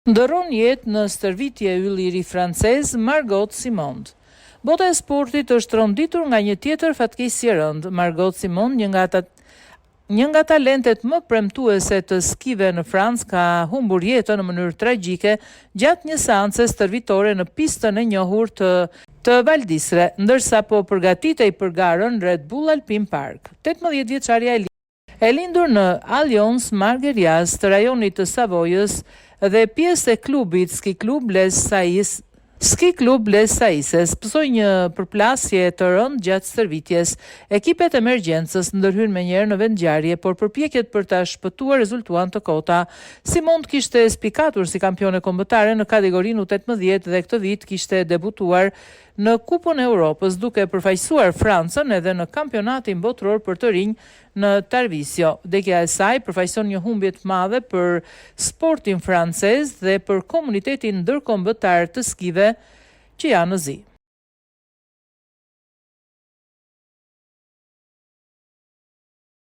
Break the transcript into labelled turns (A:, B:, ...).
A: Ndërron jetë në stërvitje ylliri francez Margot Simond. Bota e sportit është rënditur nga një tjetër fatkeqësi e rëndë. Margot Simond, një nga talentet më premtuese të skive në Francë, ka humbur jetën në mënyrë tragjike gjatë një seance stërvitore në pistën e njohur të Valdisre, ndërsa po përgatitej për garën Red Bull Alpine Park. 18 vjeçaria e lindur në Allions Marguerias të rajonit të Savojës dhe pjesë e klubit Ski Klub Les Saises pësoj një përplasje të rëndë gjatë stërvitjes. Ekipet emergjencës ndërhyn menjëherë në vendngjarje, por përpjekjet për ta shpëtuar rezultuan të kota. Simond kishte spikatur si kampione kombëtare në kategorinë U18 dhe këtë vit kishte debutuar në Kupën e Europës, duke përfaqësuar Francën edhe në kampionatin botëror për të rinj në Tarvisio. Vdekja e saj përfaqëson një humbje të madhe për sportin francez dhe për komunitetin ndërkombëtar të skive që janë në zi.